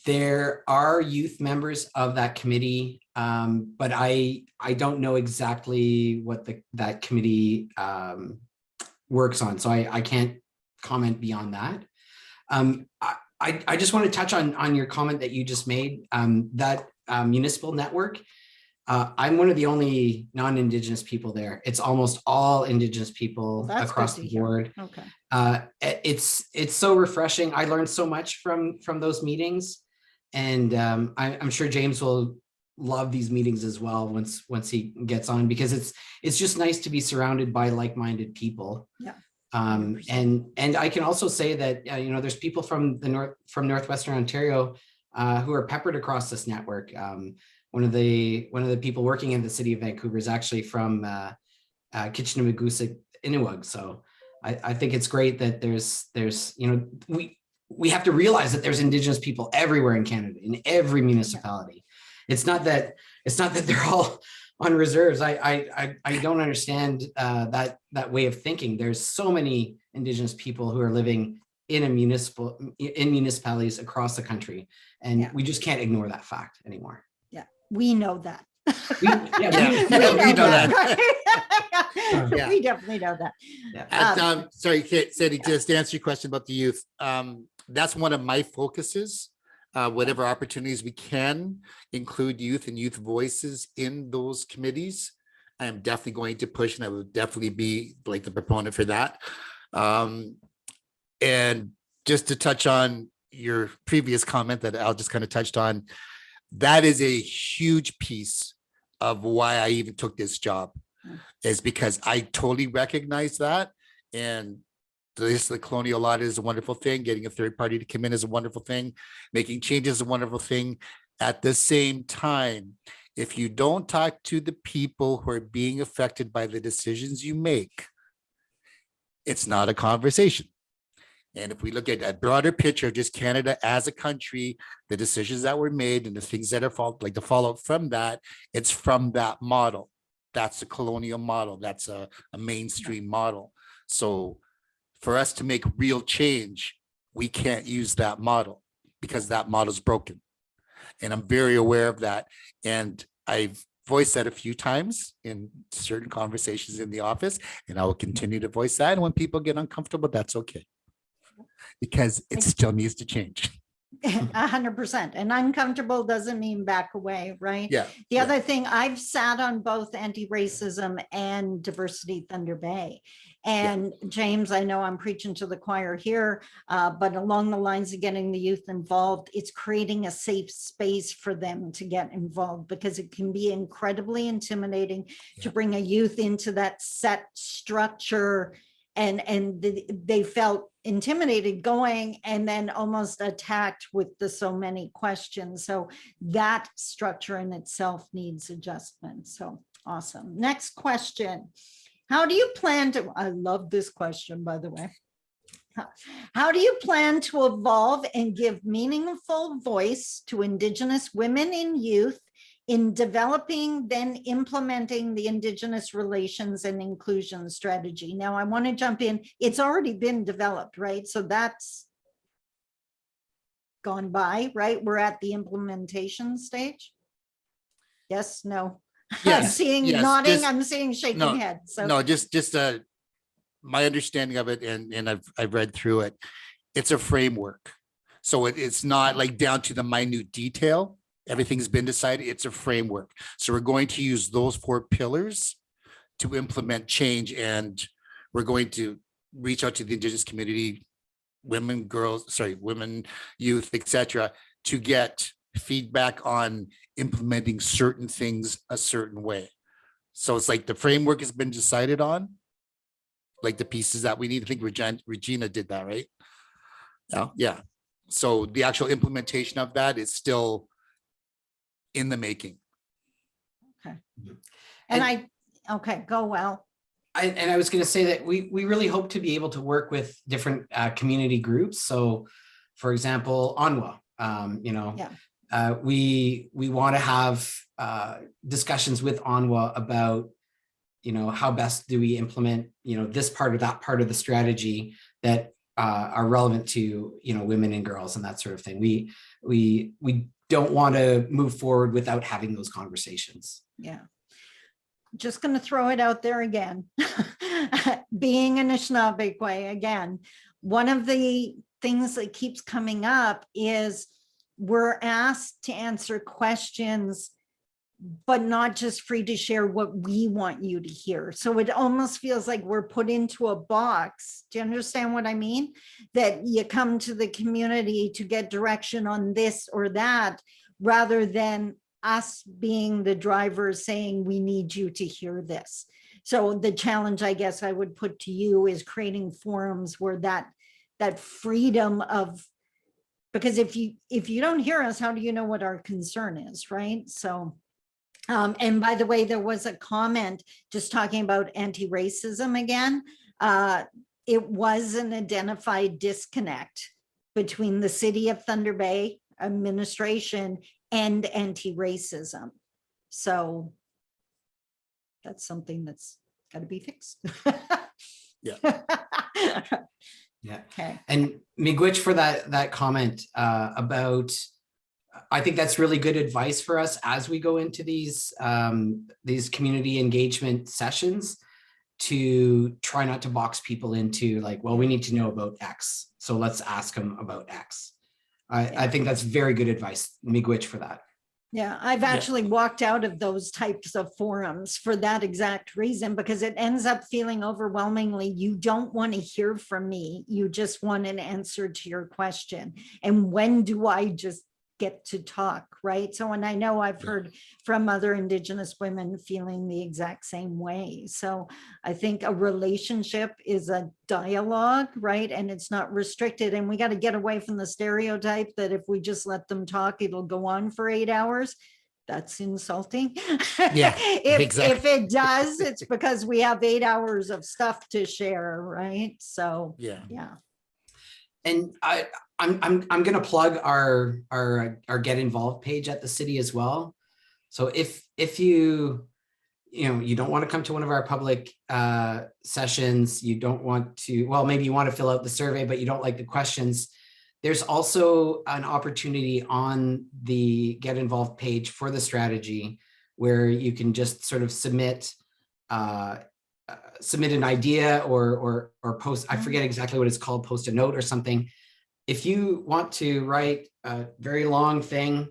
There are youth members of that committee, but I don't know exactly what that committee works on, so I can't comment beyond that. I just want to touch on your comment that you just made, that municipal network. I'm one of the only non-Indigenous people there. It's almost all Indigenous people That's across good the to hear. board. Okay. It's so refreshing. I learned so much from those meetings, and I'm sure James will love these meetings as well once he gets on, because it's just nice to be surrounded by like-minded people. Yeah. And I can also say that there's people from Northwestern Ontario who are peppered across this network. One of the people working in the city of Vancouver is actually from Kitchener-Magoosuc, Inuig. So I think it's great that there's we have to realize that there's Indigenous people everywhere in Canada, in every municipality. It's not that they're all on reserves. I don't understand that way of thinking. There's so many Indigenous people who are living in municipalities across the country, and we just can't ignore that fact anymore. We know that. We know that. Yeah. We definitely know that. Yeah. Sorry, Sandy, just to answer your question about the youth. That's one of my focuses. Whatever opportunities we can include youth and youth voices in those committees, I am definitely going to push, and I will definitely be like the proponent for that. And just to touch on your previous comment that Al just kind of touched on, that is a huge piece of why I even took this job, is because I totally recognize that. And the colonial audit is a wonderful thing. Getting a third party to come in is a wonderful thing. Making changes is a wonderful thing. At the same time, if you don't talk to the people who are being affected by the decisions you make, it's not a conversation. And if we look at a broader picture of just Canada as a country, the decisions that were made and the things that are like the fallout from that, it's from that model. That's a colonial model. That's a mainstream model. So for us to make real change, we can't use that model because that model is broken. And I'm very aware of that. And I've voiced that a few times in certain conversations in the office, and I will continue to voice that. And when people get uncomfortable, that's okay, because it still needs to change. 100%. And uncomfortable doesn't mean back away, right? Yeah. The other thing, I've sat on both anti-racism and diversity Thunder Bay. And James, I know I'm preaching to the choir here, but along the lines of getting the youth involved, it's creating a safe space for them to get involved, because it can be incredibly intimidating to bring a youth into that set structure. And they felt intimidated going, and then almost attacked with so many questions. So that structure in itself needs adjustment. So awesome. Next question. How do you plan to, I love this question, by the way. How do you plan to evolve and give meaningful voice to Indigenous women and youth in developing, then implementing the Indigenous relations and inclusion strategy? Now, I want to jump in. It's already been developed, right? So that's gone by, right? We're at the implementation stage. Yes, no. Yes, I'm seeing yes, nodding. I'm seeing shaking no, head. So no, just my understanding of it, and I've read through it. It's a framework, so it's not like down to the minute detail. Everything's been decided. It's a framework. So we're going to use those 4 pillars to implement change, and we're going to reach out to the Indigenous community, women, youth, etc., to get feedback on implementing certain things a certain way. So it's like the framework has been decided on, like the pieces that we need. I think Regina did that, right? Yeah. So the actual implementation of that is still in the making. Okay, go well. I was going to say that we really hope to be able to work with different community groups. So, for example, Onwa, we want to have discussions with Onwa about, how best do we implement, this part or that part of the strategy that are relevant to, women and girls and that sort of thing. We don't want to move forward without having those conversations. Yeah. Just going to throw it out there again. Being an Anishinaabe again, one of the things that keeps coming up is we're asked to answer questions, but not just free to share what we want you to hear. So it almost feels like we're put into a box. Do you understand what I mean? That you come to the community to get direction on this or that, rather than us being the driver saying, we need you to hear this. So the challenge, I guess I would put to you, is creating forums where that freedom of, because if you don't hear us, how do you know what our concern is, right? So, and by the way, there was a comment just talking about anti-racism again. It was an identified disconnect between the city of Thunder Bay administration and anti-racism. So that's something that's got to be fixed. Yeah. Yeah. Okay. And Miigwech, for that comment about, I think that's really good advice for us as we go into these community engagement sessions, to try not to box people into like, well, we need to know about X, so let's ask them about X. I think that's very good advice, Miigwech, for that. Yeah, I've actually walked out of those types of forums for that exact reason, because it ends up feeling overwhelmingly, you don't want to hear from me. You just want an answer to your question. And when do I just get to talk, right? So, and I know I've heard from other Indigenous women feeling the exact same way. So I think a relationship is a dialogue, right? And it's not restricted. And we got to get away from the stereotype that if we just let them talk, it'll go on for 8 hours. That's insulting. Yeah, if it does, it's because we have 8 hours of stuff to share, right? So yeah. And I'm going to plug our Get Involved page at the city as well. So if you don't want to come to one of our public sessions, you don't want to, well, maybe you want to fill out the survey, but you don't like the questions, there's also an opportunity on the Get Involved page for the strategy where you can just sort of submit an idea or post, I forget exactly what it's called, post a note or something. If you want to write a very long thing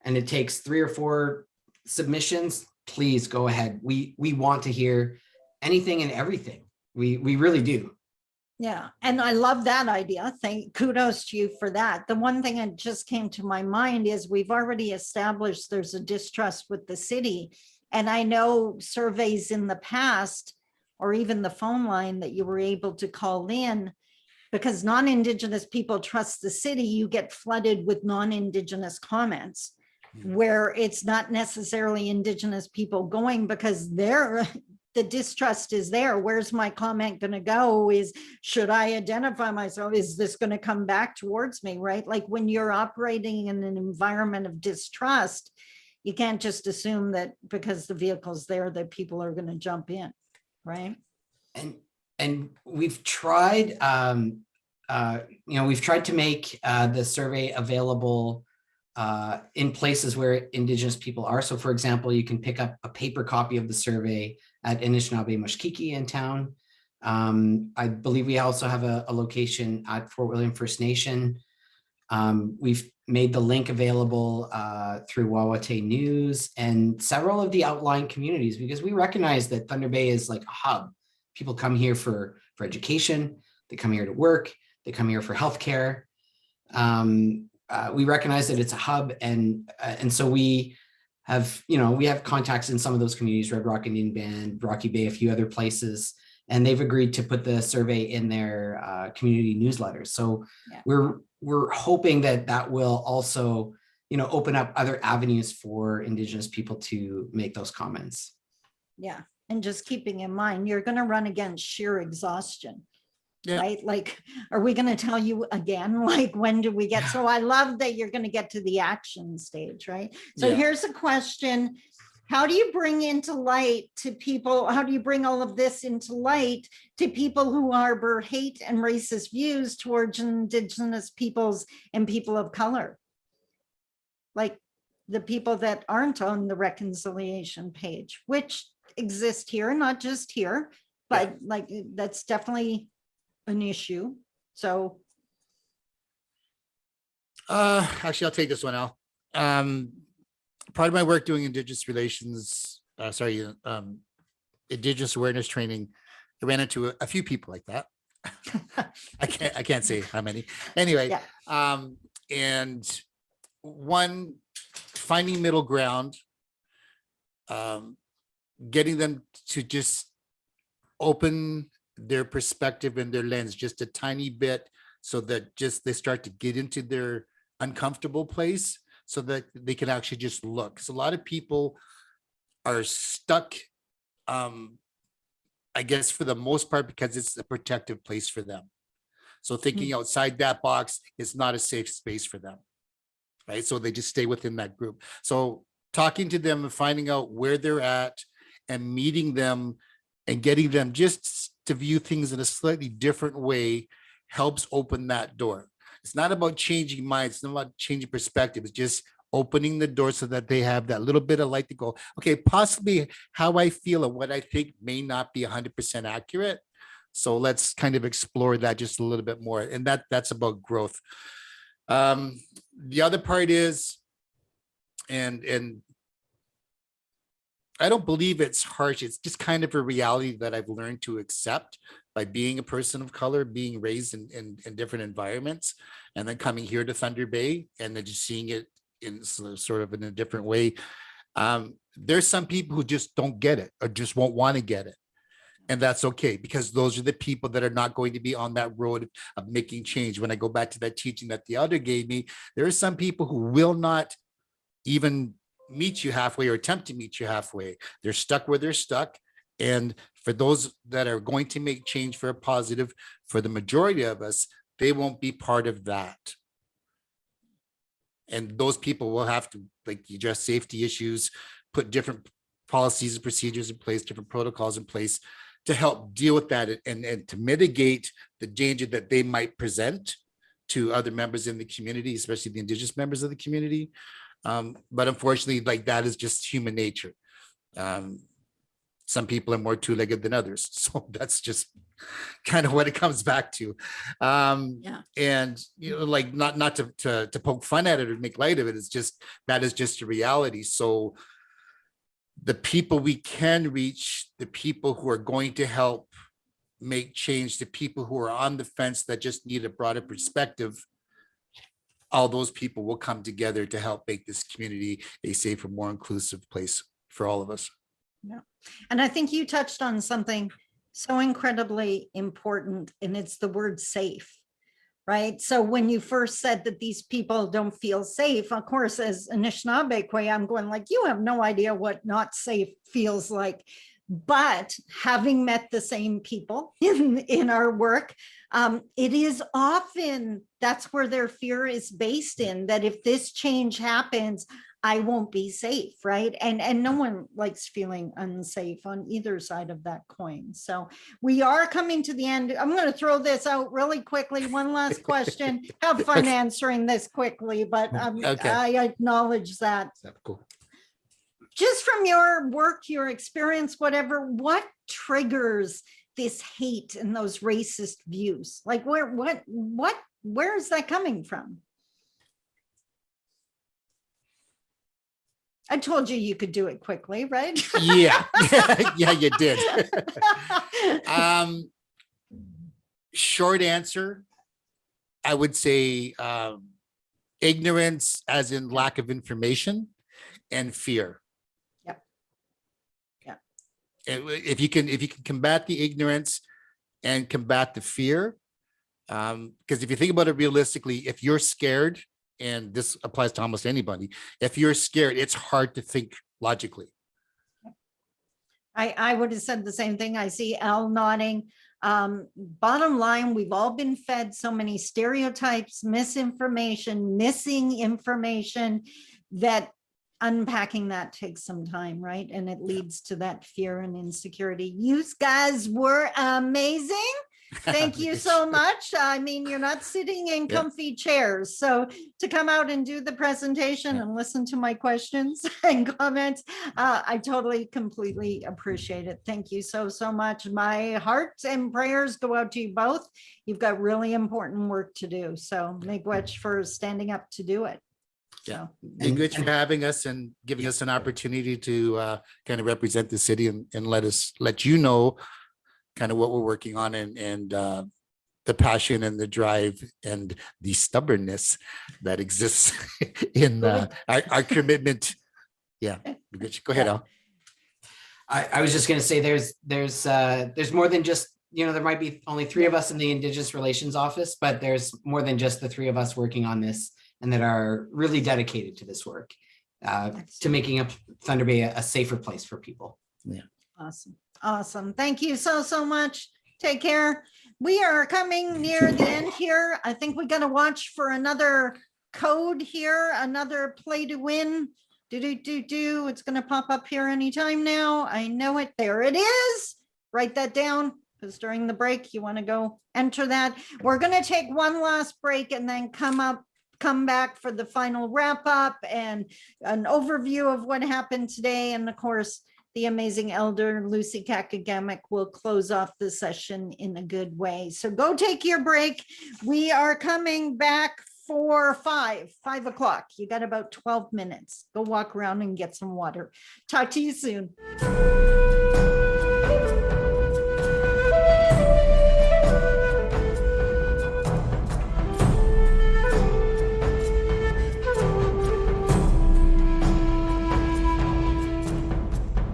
and it takes 3 or 4 submissions, please go ahead. We want to hear anything and everything. We really do. Yeah, and I love that idea. Kudos to you for that. The one thing that just came to my mind is we've already established there's a distrust with the city. And I know surveys in the past, or even the phone line that you were able to call in, because non-Indigenous people trust the city, you get flooded with non-Indigenous comments where it's not necessarily Indigenous people going, because the distrust is there. Where's my comment going to go? Should I identify myself? Is this going to come back towards me, right? Like when you're operating in an environment of distrust, you can't just assume that because the vehicle's there that people are going to jump in, right? And we've tried, we've tried to make the survey available in places where Indigenous people are. So for example, you can pick up a paper copy of the survey at Anishinaabe Mushkiki in town. I believe we also have a location at Fort William First Nation. We've made the link available through Wawate News and several of the outlying communities, because we recognize that Thunder Bay is like a hub. People come here for education, they come here to work, they come here for healthcare. We recognize that it's a hub, and so we have contacts in some of those communities, Red Rock Indian Band, Rocky Bay, a few other places, and they've agreed to put the survey in their community newsletters. So Yeah. we're hoping that will also, open up other avenues for Indigenous people to make those comments. Yeah, and just keeping in mind, you're going to run against sheer exhaustion. Yeah. Right? Like, are we going to tell you again? Like, when do we get? So I love that you're going to get to the action stage, right? So Yeah. here's a question. How do you bring into light to people? How do you bring all of this into light to people who harbor hate and racist views towards Indigenous peoples and people of color? Like the people that aren't on the reconciliation page, which exist here, not just here, but like that's definitely an issue. So actually, I'll take this one out. Part of my work doing Indigenous relations, Indigenous awareness training, I ran into a few people like that. I can't say how many. Anyway, yeah, and one, finding middle ground, getting them to just open their perspective and their lens just a tiny bit, so that just they start to get into their uncomfortable place, so that they can actually just look. Because a lot of people are stuck, I guess for the most part, because it's a protective place for them. So thinking outside that box is not a safe space for them, right? So they just stay within that group. So talking to them and finding out where they're at and meeting them and getting them just to view things in a slightly different way helps open that door. It's not about changing minds, it's not about changing perspective. It's just opening the door so that they have that little bit of light to go, okay, possibly how I feel and what I think may not be 100% accurate. So let's kind of explore that just a little bit more. And that's about growth. The other part is, and I don't believe it's harsh. It's just kind of a reality that I've learned to accept by being a person of color, being raised in different environments, and then coming here to Thunder Bay and then just seeing it in sort of in a different way. There's some people who just don't get it or just won't want to get it. And that's okay, because those are the people that are not going to be on that road of making change. When I go back to that teaching that the elder gave me, there are some people who will not even meet you halfway or attempt to meet you halfway. They're stuck where they're stuck. And for those that are going to make change for a positive, for the majority of us, they won't be part of that. And those people will have to like address safety issues, put different policies and procedures in place, different protocols in place to help deal with that and to mitigate the danger that they might present to other members in the community, especially the Indigenous members of the community. But unfortunately, like that is just human nature. Some people are more two-legged than others. So that's just kind of what it comes back to. And, like not to poke fun at it or make light of it. It's just, that is just a reality. So the people we can reach, the people who are going to help make change, the people who are on the fence that just need a broader perspective, all those people will come together to help make this community a safer, more inclusive place for all of us. yeah. And I think you touched on something so incredibly important, and it's the word safe. Right. So when you first said that these people don't feel safe, of course, as Anishinaabe, I'm going like, you have no idea what not safe feels like. But having met the same people in our work, it is often that's where their fear is based in, that if this change happens, I won't be safe, right? And no one likes feeling unsafe on either side of that coin. So we are coming to the end. I'm going to throw this out really quickly. One last question. Have fun answering this quickly, but Okay. I acknowledge that. Cool. Just from your work, your experience, whatever, what triggers this hate and those racist views? Like where is that coming from? I told you could do it quickly, right? Yeah. Yeah, you did. Short answer, I would say ignorance, as in lack of information, and fear. Yep. Yeah. if you can combat the ignorance and combat the fear, because if you think about it realistically, if you're scared, and this applies to almost anybody, if you're scared, it's hard to think logically. I would have said the same thing. I see Al nodding. Bottom line, we've all been fed so many stereotypes, misinformation, missing information, that unpacking that takes some time, right? And it leads to that fear and insecurity. You guys were amazing. Thank you so much. I mean, you're not sitting in comfy chairs. So to come out and do the presentation and listen to my questions and comments, I totally, completely appreciate it. Thank you so much. My heart and prayers go out to you both. You've got really important work to do. So miigwech for standing up to do it. Yeah, miigwech for having us and giving us an opportunity to kind of represent the city and let you know kind of what we're working on and the passion and the drive and the stubbornness that exists in our commitment. Yeah, go ahead, Al. I was just going to say there's more than just, there might be only 3 of us in the Indigenous Relations Office, but there's more than just the 3 of us working on this and that are really dedicated to this work, to making Thunder Bay a safer place for people. Yeah. Awesome. Thank you so much. Take care. We are coming near the end here. I think we got to watch for another code here, another play to win. It's going to pop up here anytime now. I know it. There it is. Write that down, because during the break you want to go enter that. We're going to take one last break and then come back for the final wrap up and an overview of what happened today. And of course, the amazing elder Lucy Kakagamic will close off the session in a good way. So go take your break. We are coming back for 5 o'clock. You got about 12 minutes. Go walk around and get some water. Talk to you soon.